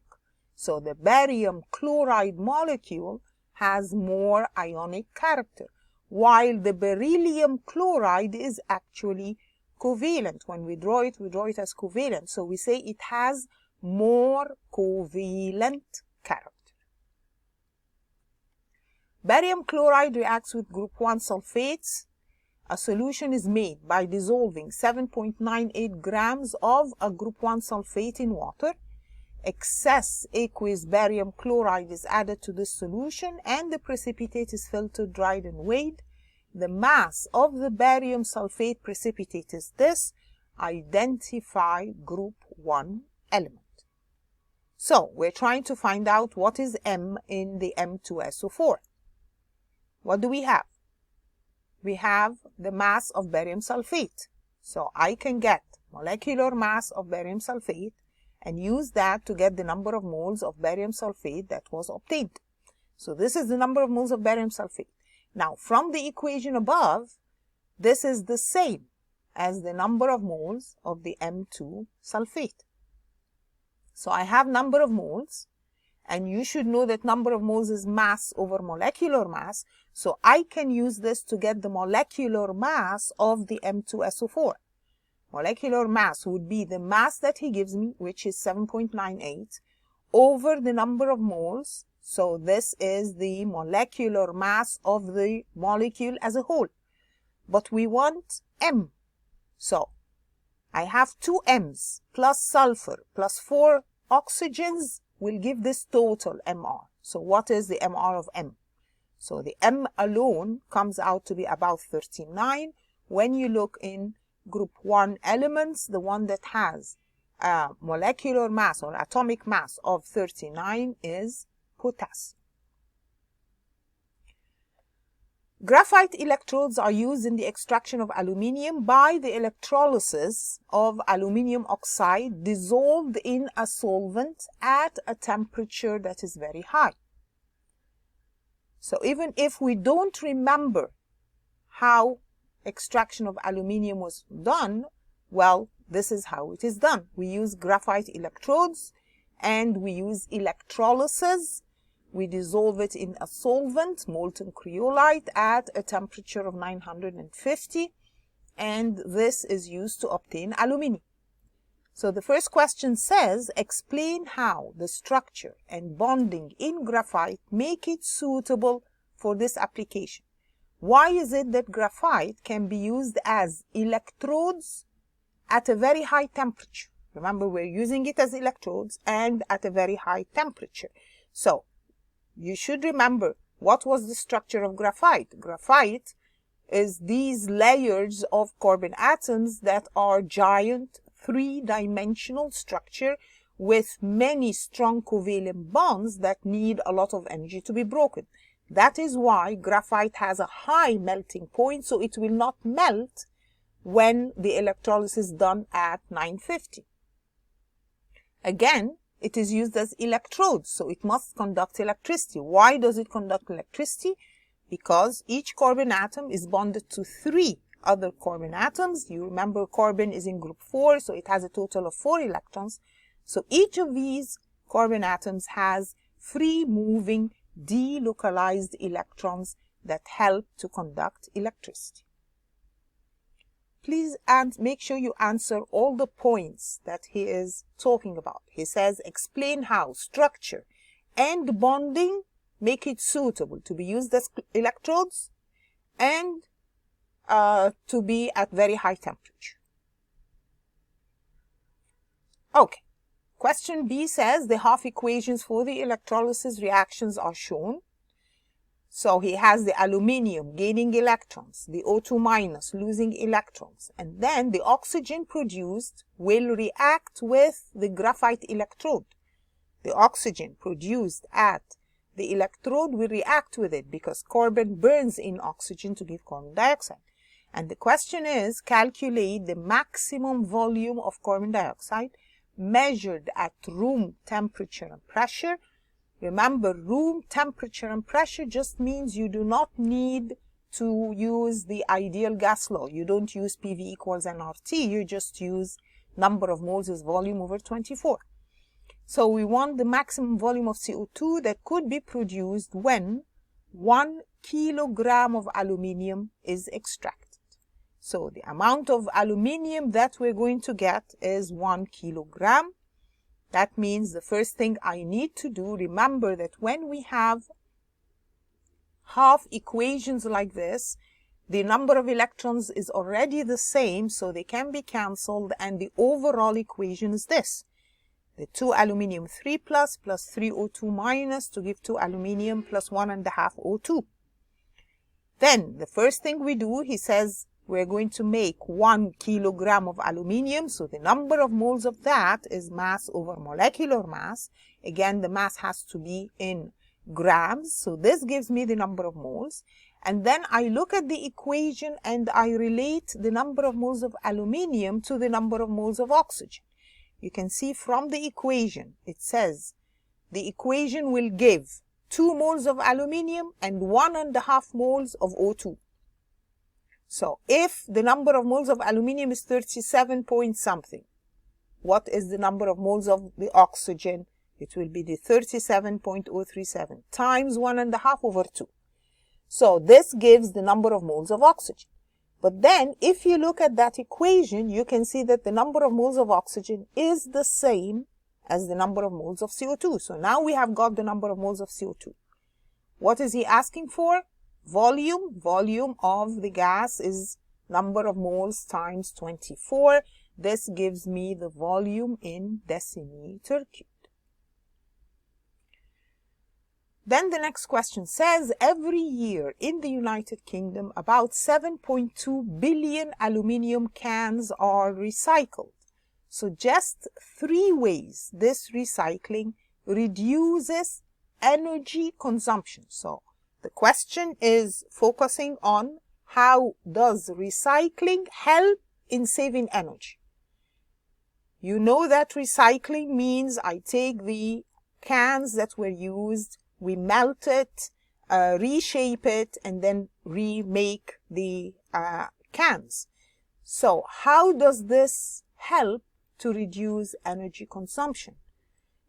So the barium chloride molecule has more ionic character, while the beryllium chloride is actually covalent. When we draw it as covalent. So we say it has more covalent character. Barium chloride reacts with group 1 sulfates. A solution is made by dissolving 7.98 grams of a group 1 sulfate in water. Excess aqueous barium chloride is added to this solution and the precipitate is filtered, dried and weighed. The mass of the barium sulfate precipitate is this. Identify group 1 element. So we're trying to find out what is M in the M2SO4. What do we have? We have the mass of barium sulfate. So I can get molecular mass of barium sulfate and use that to get the number of moles of barium sulfate that was obtained. So this is the number of moles of barium sulfate. Now from the equation above, this is the same as the number of moles of the M2 sulfate. So I have number of moles, and you should know that number of moles is mass over molecular mass. So I can use this to get the molecular mass of the M2SO4. Molecular mass would be the mass that he gives me, which is 7.98, over the number of moles. So this is the molecular mass of the molecule as a whole. But we want M. So I have 2 M's plus sulfur plus 4 oxygens will give this total MR. So what is the MR of M? So the M alone comes out to be about 39. When you look in group 1 elements, the one that has a molecular mass or atomic mass of 39 is potassium. Graphite electrodes are used in the extraction of aluminium by the electrolysis of aluminium oxide dissolved in a solvent at a temperature that is very high. So even if we don't remember how extraction of aluminium was done, well, this is how it is done. We use graphite electrodes and we use electrolysis. We dissolve it in a solvent, molten cryolite, at a temperature of 950, and this is used to obtain aluminium. So the first question says, explain how the structure and bonding in graphite make it suitable for this application. Why is it that graphite can be used as electrodes at a very high temperature? Remember, we're using it as electrodes and at a very high temperature. So you should remember, what was the structure of graphite? Graphite is these layers of carbon atoms that are giant three-dimensional structure with many strong covalent bonds that need a lot of energy to be broken. That is why graphite has a high melting point, so it will not melt when the electrolysis is done at 950. Again, it is used as electrodes, so it must conduct electricity. Why does it conduct electricity? Because each carbon atom is bonded to 3 other carbon atoms. You remember carbon is in group 4, so it has a total of 4 electrons. So each of these carbon atoms has free moving delocalized electrons that help to conduct electricity. Please make sure you answer all the points that he is talking about. He says, explain how structure and bonding make it suitable to be used as electrodes and to be at very high temperature. Okay. Question B says the half equations for the electrolysis reactions are shown. So he has the aluminium gaining electrons, the O2 minus losing electrons, and then the oxygen produced will react with the graphite electrode. The oxygen produced at the electrode will react with it because carbon burns in oxygen to give carbon dioxide. And the question is, calculate the maximum volume of carbon dioxide measured at room temperature and pressure. Remember, room temperature and pressure just means you do not need to use the ideal gas law. You don't use PV equals nRT. You just use number of moles is volume over 24. So we want the maximum volume of CO2 that could be produced when 1 kilogram of aluminium is extracted. So the amount of aluminium that we're going to get is 1 kilogram. That means the first thing I need to do, remember that when we have half equations like this, the number of electrons is already the same, so they can be cancelled, and the overall equation is this. The 2 aluminium 3 plus 3 O2 minus to give 2 aluminium plus 1.5 O2. Then the first thing we do, he says, we're going to make 1 kilogram of aluminium. So the number of moles of that is mass over molecular mass. Again, the mass has to be in grams. So this gives me the number of moles. And then I look at the equation and I relate the number of moles of aluminium to the number of moles of oxygen. You can see from the equation, it says the equation will give 2 moles of aluminium and 1.5 moles of O2. So if the number of moles of aluminium is 37 point something, what is the number of moles of the oxygen? It will be the 37.037 times 1.5 over 2. So this gives the number of moles of oxygen. But then if you look at that equation, you can see that the number of moles of oxygen is the same as the number of moles of CO2. So now we have got the number of moles of CO2. What is he asking for? Volume. Volume of the gas is number of moles times 24. This gives me the volume in decimeter cubed. Then the next question says, every year in the United Kingdom, about 7.2 billion aluminium cans are recycled. Suggest 3 ways this recycling reduces energy consumption. So the question is focusing on how does recycling help in saving energy. You know that recycling means I take the cans that were used, we melt it, reshape it, and then remake the cans. So how does this help to reduce energy consumption?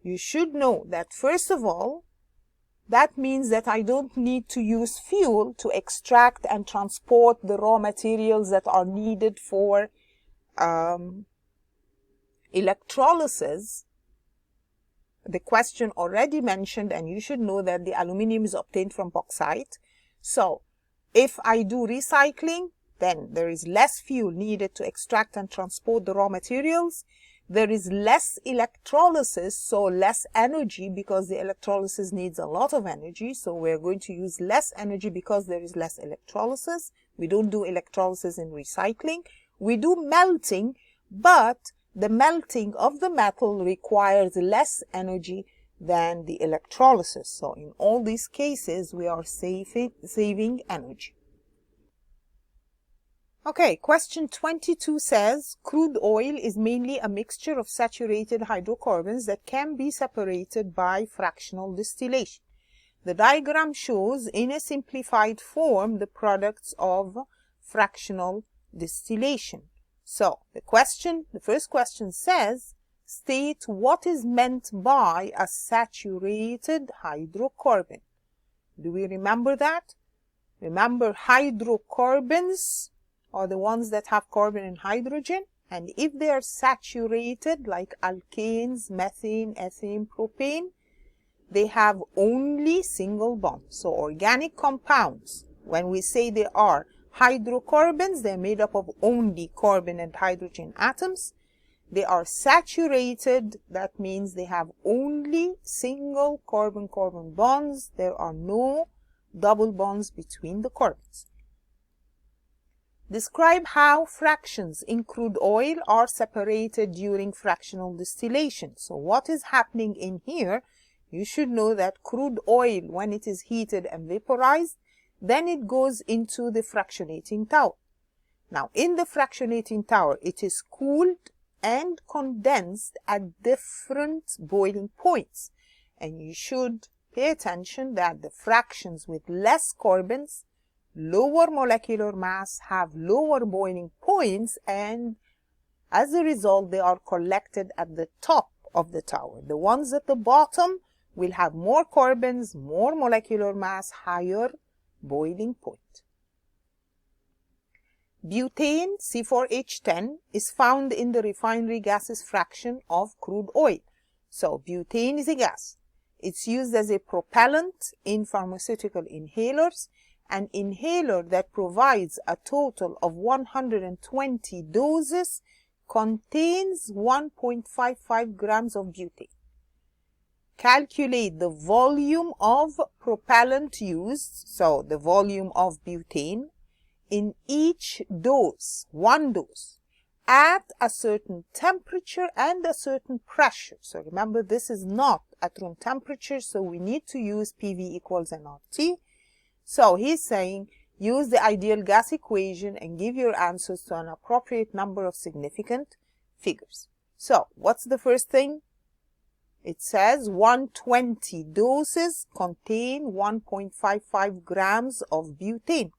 You should know that first of all, that means that I don't need to use fuel to extract and transport the raw materials that are needed for electrolysis. The question already mentioned, and you should know that the aluminum is obtained from bauxite. So if I do recycling, then there is less fuel needed to extract and transport the raw materials. There is less electrolysis, so less energy, because the electrolysis needs a lot of energy. So we're going to use less energy because there is less electrolysis. We don't do electrolysis in recycling. We do melting, but the melting of the metal requires less energy than the electrolysis. So in all these cases, we are saving energy. Okay, question 22 says, crude oil is mainly a mixture of saturated hydrocarbons that can be separated by fractional distillation. The diagram shows in a simplified form the products of fractional distillation. So the first question says, state what is meant by a saturated hydrocarbon. Do we remember that? Remember, hydrocarbons are the ones that have carbon and hydrogen, and if they are saturated, like alkanes, methane, ethane, propane, they have only single bonds. So organic compounds, when we say they are hydrocarbons, they're made up of only carbon and hydrogen atoms. They are saturated, that means they have only single carbon-carbon bonds. There are no double bonds between the carbons. Describe how fractions in crude oil are separated during fractional distillation. So what is happening in here? You should know that crude oil, when it is heated and vaporized, then it goes into the fractionating tower. Now, in the fractionating tower, it is cooled and condensed at different boiling points. And you should pay attention that the fractions with less carbons, lower molecular mass, have lower boiling points, and as a result, they are collected at the top of the tower. The ones at the bottom will have more carbons, more molecular mass, higher boiling point. Butane, C4H10, is found in the refinery gases fraction of crude oil. So butane is a gas. It's used as a propellant in pharmaceutical inhalers. An inhaler that provides a total of 120 doses contains 1.55 grams of butane. Calculate the volume of propellant used, so the volume of butane, in each dose, one dose, at a certain temperature and a certain pressure. So remember, this is not at room temperature, so we need to use PV equals nRT. So he's saying, use the ideal gas equation and give your answers to an appropriate number of significant figures. So what's the first thing? It says 120 doses contain 1.55 grams of butane.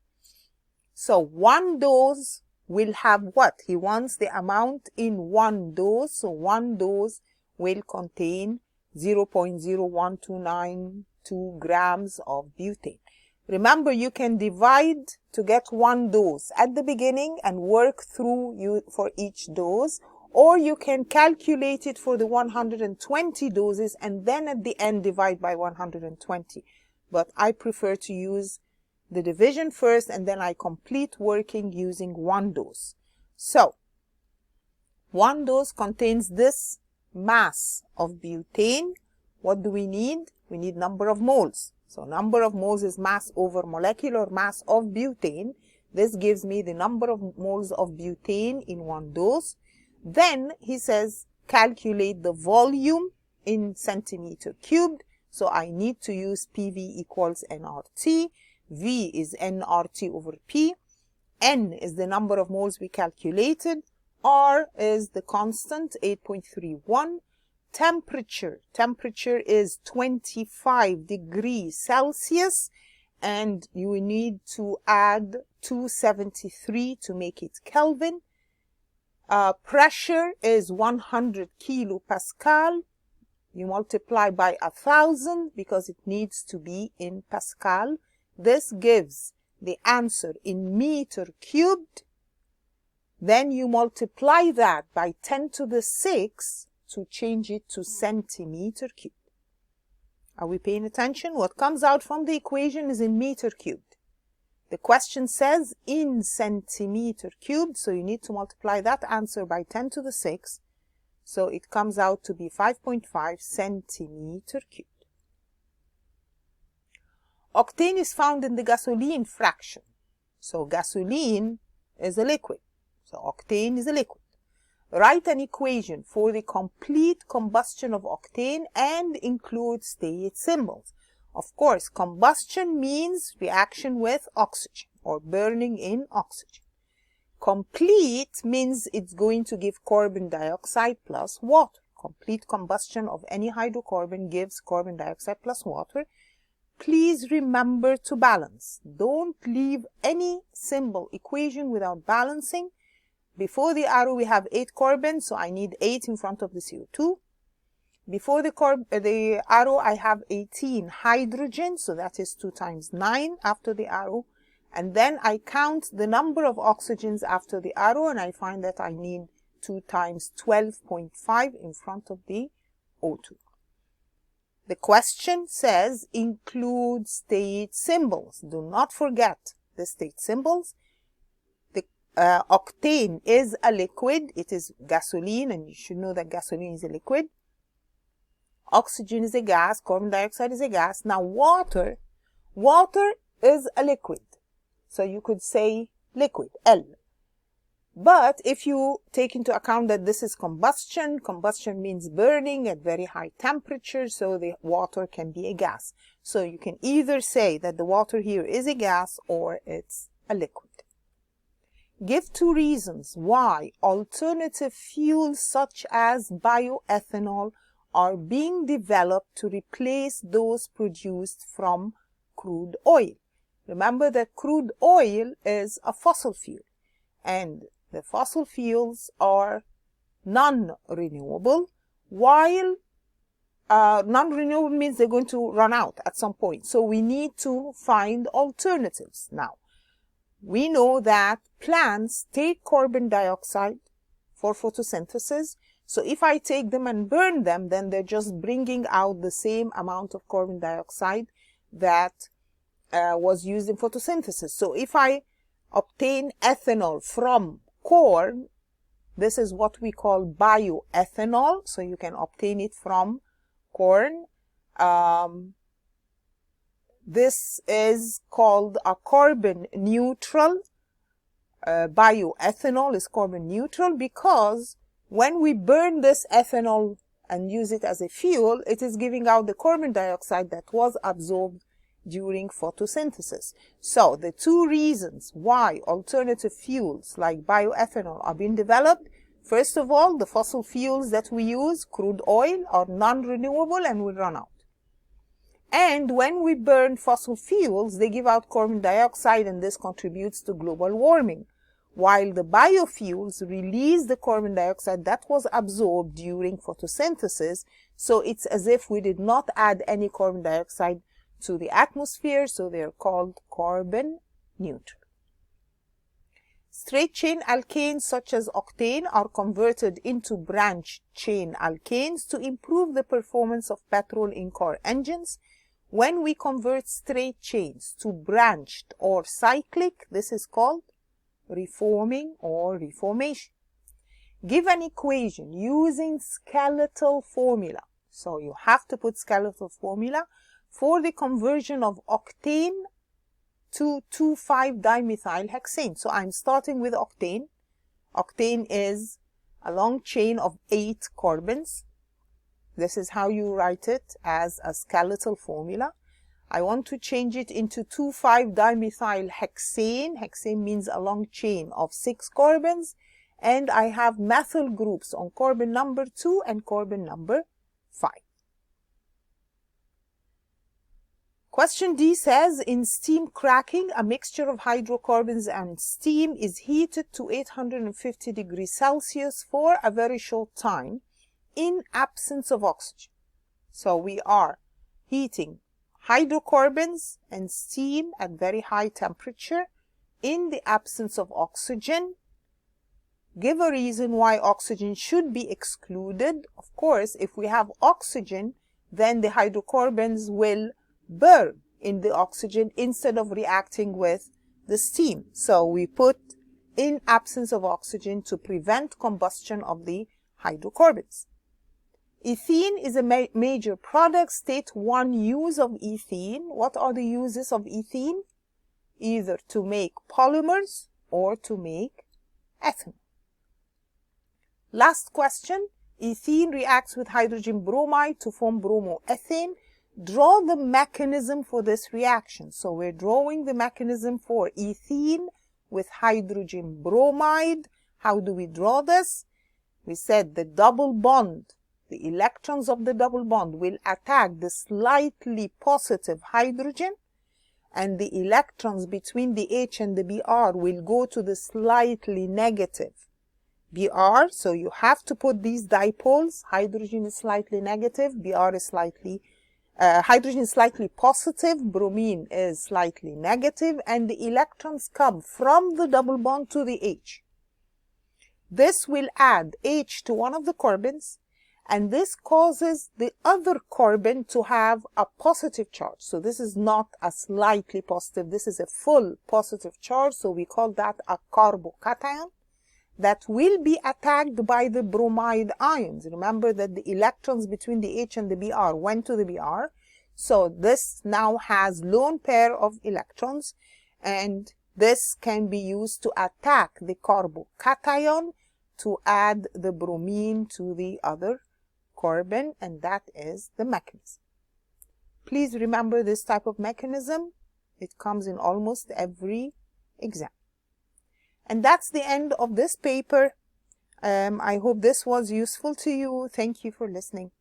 So one dose will have what? He wants the amount in one dose. So one dose will contain 0.01292 grams of butane. Remember, you can divide to get one dose at the beginning and work through for each dose, or you can calculate it for the 120 doses and then at the end divide by 120. But I prefer to use the division first and then I complete working using one dose. So one dose contains this mass of butane. What do we need? We need number of moles. So number of moles is mass over molecular mass of butane. This gives me the number of moles of butane in one dose. Then he says calculate the volume in centimeter cubed. So I need to use PV equals nRT. V is nRT over P. N is the number of moles we calculated. R is the constant, 8.31. Temperature is 25 degrees Celsius, and you need to add 273 to make it Kelvin. Pressure is 100 kilopascal. You multiply by 1,000 because it needs to be in Pascal. This gives the answer in meter cubed. Then you multiply that by 10 to the 6 to change it to centimeter cubed. Are we paying attention? What comes out from the equation is in meter cubed. The question says in centimeter cubed, so you need to multiply that answer by 10 to the 6. So it comes out to be 5.5 centimeter cubed. Octane is found in the gasoline fraction. So gasoline is a liquid. So octane is a liquid. Write an equation for the complete combustion of octane and include state symbols. Of course, combustion means reaction with oxygen or burning in oxygen. Complete means it's going to give carbon dioxide plus water. Complete combustion of any hydrocarbon gives carbon dioxide plus water. Please remember to balance. Don't leave any symbol equation without balancing. Before the arrow we have 8 carbons, so I need 8 in front of the CO2. Before the arrow I have 18 hydrogen, so that is 2 times 9 after the arrow. And then I count the number of oxygens after the arrow, and I find that I need 2 times 12.5 in front of the O2. The question says include state symbols. Do not forget the state symbols. The octane is a liquid. It is gasoline, and you should know that gasoline is a liquid. Oxygen is a gas. Carbon dioxide is a gas. Now water is a liquid. So you could say liquid, L. But if you take into account that this is combustion means burning at very high temperature, so the water can be a gas. So you can either say that the water here is a gas or it's a liquid. Give 2 reasons why alternative fuels such as bioethanol are being developed to replace those produced from crude oil. Remember that crude oil is a fossil fuel, and the fossil fuels are non-renewable, while non-renewable means they're going to run out at some point. So we need to find alternatives. Now, we know that plants take carbon dioxide for photosynthesis. So if I take them and burn them, then they're just bringing out the same amount of carbon dioxide that was used in photosynthesis. So if I obtain ethanol from corn, this is what we call bioethanol. So you can obtain it from corn. This is called a carbon neutral. Bioethanol is carbon neutral because when we burn this ethanol and use it as a fuel, it is giving out the carbon dioxide that was absorbed during photosynthesis. So the 2 reasons why alternative fuels like bioethanol are being developed: first of all, the fossil fuels that we use, crude oil, are non-renewable and will run out. And when we burn fossil fuels, they give out carbon dioxide, and this contributes to global warming, while the biofuels release the carbon dioxide that was absorbed during photosynthesis. So it's as if we did not add any carbon dioxide to the atmosphere, so they are called carbon neutral. Straight chain alkanes such as octane are converted into branched chain alkanes to improve the performance of petrol in car engines. When we convert straight chains to branched or cyclic, this is called reforming or reformation. Give an equation using skeletal formula. So you have to put skeletal formula for the conversion of octane to 2,5-dimethylhexane. So I'm starting with octane. Octane is a long chain of 8 carbons. This is how you write it, as a skeletal formula. I want to change it into 2,5-dimethyl hexane. Hexane means a long chain of 6 carbons. And I have methyl groups on carbon number 2 and carbon number 5. Question D says, in steam cracking, a mixture of hydrocarbons and steam is heated to 850 degrees Celsius for a very short time in absence of oxygen. So we are heating hydrocarbons and steam at very high temperature in the absence of oxygen. Give a reason why oxygen should be excluded. Of course, if we have oxygen, then the hydrocarbons will burn in the oxygen instead of reacting with the steam. So we put in absence of oxygen to prevent combustion of the hydrocarbons. Ethene is a major product. State one use of ethene. What are the uses of ethene? Either to make polymers or to make ethanol. Last question. Ethene reacts with hydrogen bromide to form bromoethane. Draw the mechanism for this reaction. So we're drawing the mechanism for ethene with hydrogen bromide. How do we draw this? We said the double bond, the electrons of the double bond will attack the slightly positive hydrogen, and the electrons between the H and the Br will go to the slightly negative Br. So you have to put these dipoles. Hydrogen is slightly negative, Br is slightly hydrogen is slightly positive, bromine is slightly negative, and the electrons come from the double bond to the H. This will add H to one of the carbons, and this causes the other carbon to have a positive charge. So this is not a slightly positive, this is a full positive charge, so we call that a carbocation that will be attacked by the bromide ions. Remember that the electrons between the H and the Br went to the Br. So this now has lone pair of electrons, and this can be used to attack the carbocation to add the bromine to the other carbon, and that is the mechanism. Please remember this type of mechanism. It comes in almost every exam. And that's the end of this paper. I hope this was useful to you. Thank you for listening.